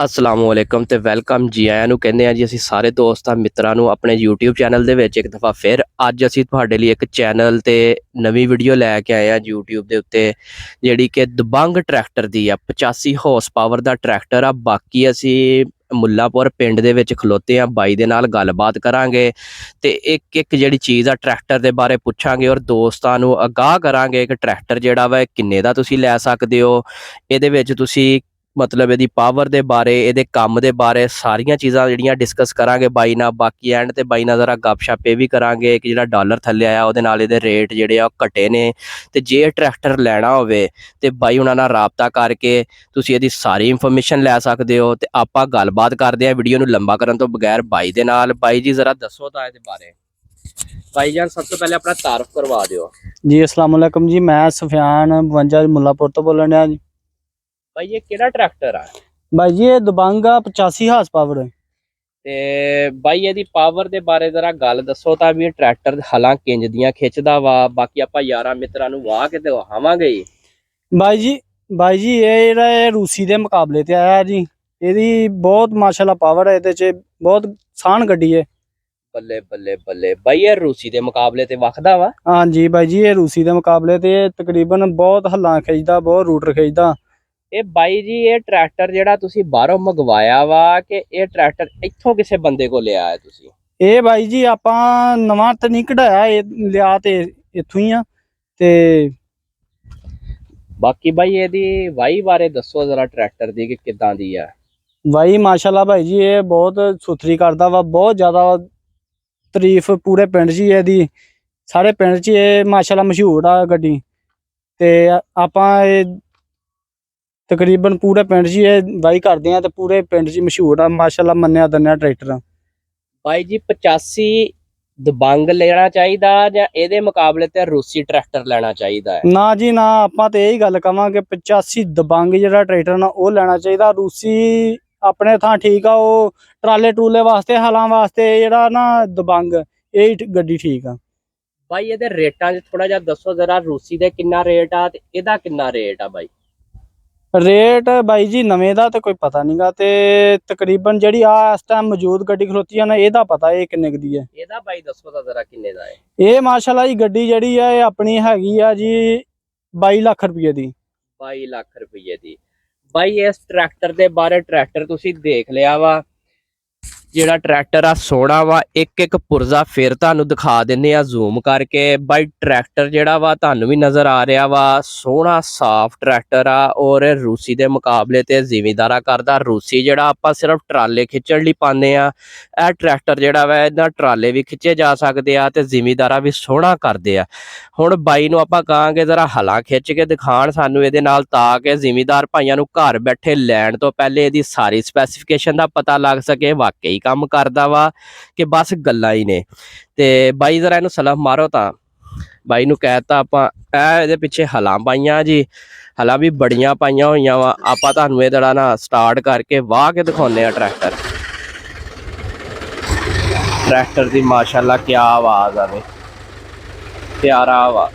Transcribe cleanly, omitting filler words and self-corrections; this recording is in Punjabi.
असलामुअलैकुम ते वेलकम जी आयां नूं कहंदे आ जी असीं सारे दोस्तां मित्रां नूं अपने यूट्यूब चैनल दे विच एक दफ़ा फिर अज असीं तुहाडे लई एक चैनल ते नवीं वीडियो लैके आए आ यूट्यूब दे उत्ते जिहड़ी कि दबंग ट्रैक्टर दी आ 85 हॉर्स पावर दा ट्रैक्टर आ। बाकी असीं मुल्लापुर पिंड दे विच खलोते आ, बाई दे नाल गलबात करांगे ते एक एक जिहड़ी चीज़ आ ट्रैक्टर दे बारे पुछांगे और दोस्तां नूं आगाह करांगे कि ट्रैक्टर जिहड़ा वा किन्ने दा तुसीं लै सकदे हो। इहदे विच तुसीं मतलब इहदी पावर दे बारे इहदे कम्म दे बारे सारियां चीज़ां जिहड़ियां डिस्कस करांगे बाई नाल। बाकी एंड ते बाई नाल जरा गपशप ये भी करांगे कि जिहड़ा डॉलर थल्ले आया ਉਹਦੇ ਨਾਲ ਇਹਦੇ रेट ਜਿਹੜੇ ਆ ਘਟੇ ਨੇ ਤੇ ਜੇ ਟਰੈਕਟਰ ਲੈਣਾ ਹੋਵੇ ਤੇ ਬਾਈ ਉਹਨਾਂ ਨਾਲ ਰਾਬਤਾ ਕਰਕੇ ਤੁਸੀਂ ਇਹਦੀ ਸਾਰੀ ਇਨਫੋਰਮੇਸ਼ਨ ਲੈ ਸਕਦੇ ਹੋ। ਤੇ ਆਪਾਂ ਗੱਲਬਾਤ ਕਰਦੇ ਆ ਵੀਡੀਓ ਨੂੰ ਲੰਬਾ ਕਰਨ ਤੋਂ ਬਗੈਰ ਬਾਈ ਦੇ ਨਾਲ। ਬਾਈ ਜੀ ਜ਼ਰਾ ਦੱਸੋ ਤਾਂ ਇਹਦੇ ਬਾਰੇ। भाई जान सब तो पहले अपना तारुफ करवा दो जी। अस्सलाम वालेकुम जी, मैं सुफियान 52 मुल्लापुर तो बोलन डया जी। भाई ये केड़ा ट्रैक्टर है? भाई जी ये दबंग 85 हार्स पावर है। ते भाई ਇਹਦੀ ਪਾਵਰ ਦੇ ਬਾਰੇ ਜ਼ਰਾ ਗੱਲ ਦੱਸੋ ਤਾਂ ਵੀ ਇਹ ਟਰੈਕਟਰ ਹਲਾਂ ਕਿੰਜ ਦੀਆਂ ਖਿੱਚਦਾ ਵਾ। ਬਾਕੀ ਆਪਾਂ ਯਾਰਾਂ ਮਿੱਤਰਾਂ ਨੂੰ ਵਾਹ ਕੇ ਦਿਖਾਵਾਂਗੇ ਹੀ। भाई जी ये ਜਿਹੜਾ ਇਹ ਰੂਸੀ ਦੇ ਮੁਕਾਬਲੇ ਤੇ ਆਇਆ ਜੀ। ਇਹਦੀ ਬਹੁਤ ਮਾਸ਼ਾਅੱਲਾ ਪਾਵਰ ਹੈ, ਇਹਦੇ ਚ ਬਹੁਤ ਸਾਨ ਗੱਡੀ ਹੈ। ਬੱਲੇ ਬੱਲੇ ਬੱਲੇ ਭਾਈ ਇਹ ਰੂਸੀ ਦੇ ਮੁਕਾਬਲੇ ਤੇ ਵਖਦਾ ਵਾ। हाँ जी भाई जी, ये रूसी ਦੇ ਮੁਕਾਬਲੇ ਤੇ ਤਕਰੀਬਨ ਬਹੁਤ ਹੱਲਾਂ ਖਿੱਚਦਾ, ਬਹੁਤ ਰੂਟਰ ਖਿੱਚਦਾ। ਇਹ ਬਾਈ ਜੀ ਇਹ ਟਰੈਕਟਰ ਜਿਹੜਾ ਤੁਸੀਂ ਬਾਹਰੋਂ ਮੰਗਵਾਇਆ ਵਾ ਕਿ ਇਹ ਟਰੈਕਟਰ ਇੱਥੋਂ ਕਿਸੇ ਬੰਦੇ ਕੋਲ ਲਿਆ ਹੈ ਤੁਸੀਂ? ਇਹ ਬਾਈ ਜੀ ਆਪਾਂ ਨਵਾਂ ਤੇ ਨਹੀਂ ਕਢਾਇਆ, ਇਹ ਲਿਆ ਤੇ ਇੱਥੋਂ ਹੀ ਆ। ਤੇ ਬਾਕੀ ਬਾਈ ਇਹਦੀ ਵਾਈ ਬਾਰੇ ਦੱਸੋ ਜ਼ਰਾ ਟਰੈਕਟਰ ਦੀ ਕਿ ਕਿੱਦਾਂ ਦੀ ਆ। ਵਾਈ ਮਾਸ਼ਾਅੱਲਾ ਭਾਈ ਜੀ ਇਹ ਬਹੁਤ ਸੁਥਰੀ ਕਰਦਾ ਵਾ, ਬਹੁਤ ਜ਼ਿਆਦਾ ਤਾਰੀਫ ਪੂਰੇ ਪਿੰਡ 'ਚ ਹੀ ਇਹਦੀ। ਸਾਰੇ ਪਿੰਡ 'ਚ ਇਹ ਮਾਸ਼ਾਅੱਲਾ ਮਸ਼ਹੂਰ ਆ ਗੱਡੀ। ਤੇ ਆਪਾਂ ਇਹ ਤਕਰੀਬਨ ਪੂਰੇ ਪਿੰਡ 'ਚ ਇਹ ਵਾਈ ਕਰਦੇ ਆ ਤੇ ਪੂਰੇ ਪਿੰਡ 'ਚ ਮਸ਼ਹੂਰ ਆ ਮਾਸ਼ਾਅੱਲਾ, ਮੰਨਿਆ ਤੰਨਿਆ ਟਰੈਕਟਰ। ਭਾਈ ਜੀ 85 ਦਬੰਗ ਲੈਣਾ ਚਾਹੀਦਾ ਜਾਂ ਇਹਦੇ ਮੁਕਾਬਲੇ ਤੇ ਰੂਸੀ ਟਰੈਕਟਰ ਲੈਣਾ ਚਾਹੀਦਾ ਹੈ? ਨਾ ਜੀ ਨਾ, ਆਪਾਂ ਤੇ ਇਹੀ ਗੱਲ ਕਵਾਂਗੇ 85 ਦਬੰਗ ਜਿਹੜਾ ਟਰੈਕਟਰ ਨਾ ਉਹ ਲੈਣਾ ਚਾਹੀਦਾ। ਰੂਸੀ ਆਪਣੇ ਥਾਂ ਠੀਕ ਆ, ਉਹ ਟਰਾਲੇ ਟਰੂਲੇ ਵਾਸਤੇ, ਹਲਾਂ ਵਾਸਤੇ ਜਿਹੜਾ ਨਾ ਦਬੰਗ ਇਹ ਗੱਡੀ ਠੀਕ ਆ। ਭਾਈ ਇਹਦੇ ਰੇਟਾਂ 'ਚ ਥੋੜਾ ਜਿਹਾ ਦੱਸੋ ਜ਼ਰਾ, ਰੂਸੀ ਦੇ ਕਿੰਨਾ ਰੇਟ ਆ ਤੇ ਇਹਦਾ ਕਿੰਨਾ ਰੇਟ ਆ ਬਾਈ? ਰੇਟ ਬਾਈ ਜੀ ਨਵੇਂ ਦਾ ਤੇ ਕੋਈ ਪਤਾ ਨਹੀਂਗਾ, ਤੇ ਤਕਰੀਬਨ ਜਿਹੜੀ ਆ ਇਸ ਟਾਈਮ ਮੌਜੂਦ ਗੱਡੀ ਖਲੋਤੀ ਆ ਨਾ ਇਹਦਾ ਪਤਾ ਇਹ ਕਿੰਨੇ ਦੀ ਹੈ। ਇਹਦਾ ਬਾਈ ਦੱਸੋ ਤਾਂ ਜ਼ਰਾ ਕਿੰਨੇ ਦਾ ਹੈ? ਇਹ ਮਾਸ਼ਾਅੱਲਾ ਜੀ ਗੱਡੀ ਜਿਹੜੀ ਆ ਇਹ ਆਪਣੀ ਹੈਗੀ ਆ ਜੀ 22 ਲੱਖ ਰੁਪਏ ਦੀ। 22 ਲੱਖ ਰੁਪਏ ਦੀ। ਬਾਈ ਇਸ ਟਰੈਕਟਰ ਦੇ ਬਾਰੇ ਟਰੈਕਟਰ ਤੁਸੀਂ ਦੇਖ ਲਿਆ ਵਾ, ਜਿਹੜਾ ਟਰੈਕਟਰ ਆ ਸੋਹਣਾ ਵਾ। ਇੱਕ ਇੱਕ ਪੁਰਜ਼ਾ ਫਿਰ ਤੁਹਾਨੂੰ ਦਿਖਾ ਦਿੰਨੇ ਆ ਜ਼ੂਮ ਕਰਕੇ। ਬਾਈ ਟਰੈਕਟਰ ਜਿਹੜਾ ਵਾ ਤੁਹਾਨੂੰ ਵੀ ਨਜ਼ਰ ਆ ਰਿਹਾ ਵਾ, ਸੋਹਣਾ ਸਾਫ਼ ਟਰੈਕਟਰ ਆ ਔਰ ਰੂਸੀ ਦੇ ਮੁਕਾਬਲੇ ਤੇ ਜ਼ਿਮੀਦਾਰਾ ਕਰਦਾ। ਰੂਸੀ ਜਿਹੜਾ ਆਪਾਂ ਸਿਰਫ ਟਰਾਲੇ ਖਿੱਚਣ ਲਈ ਪਾਉਂਦੇ ਆ, ਇਹ ਟਰੈਕਟਰ ਜਿਹੜਾ ਵਾ ਇਹਦਾ ਟਰਾਲੇ ਵੀ ਖਿੱਚੇ ਜਾ ਸਕਦੇ ਆ ਤੇ ਜ਼ਿਮੀਦਾਰਾ ਵੀ ਸੋਹਣਾ ਕਰਦੇ ਆ। ਹੁਣ ਬਾਈ ਨੂੰ ਆਪਾਂ ਕਹਾਂਗੇ ਜ਼ਰਾ ਹਲਾਂ ਖਿੱਚ ਕੇ ਦਿਖਾਣ ਸਾਨੂੰ ਇਹਦੇ ਨਾਲ, ਤਾਂ ਕਿ ਜ਼ਿਮੀਦਾਰ ਭਾਈਆਂ ਨੂੰ ਘਰ ਬੈਠੇ ਲੈਣ ਤੋਂ ਪਹਿਲੇ ਇਹਦੀ ਸਾਰੀ ਸਪੈਸੀਫਿਕੇਸ਼ਨ ਦਾ ਪਤਾ ਲੱਗ ਸਕੇ ਵਾਕਈ ਕੰਮ ਕਰਦਾ ਵਾ ਕਿ ਬਸ ਗੱਲਾਂ ਹੀ ਨੇ। ਤੇ ਬਾਈ ਜ਼ਰਾ ਇਹਨੂੰ ਸਲਫ ਮਾਰੋ ਤਾਂ। ਬਾਈ ਨੂੰ ਕਹਿਤਾ ਆਪਾਂ ਇਹ ਇਹਦੇ ਪਿੱਛੇ ਹਲਾਂ ਪਾਈਆਂ ਜੀ, ਹਲਾਂ ਵੀ ਬੜੀਆਂ ਪਾਈਆਂ ਹੋਈਆਂ ਵਾ। ਆਪਾਂ ਤੁਹਾਨੂੰ ਇਹ ਜਿਹੜਾ ਨਾ ਸਟਾਰਟ ਕਰਕੇ ਵਾਹ ਕੇ ਦਿਖਾਉਂਦੇ ਆ ਟਰੈਕਟਰ। ਟਰੈਕਟਰ ਦੀ ਮਾਸ਼ਾਅੱਲਾ ਕੀ ਆਵਾਜ਼ ਆਵੇ, ਪਿਆਰਾ ਵਾ।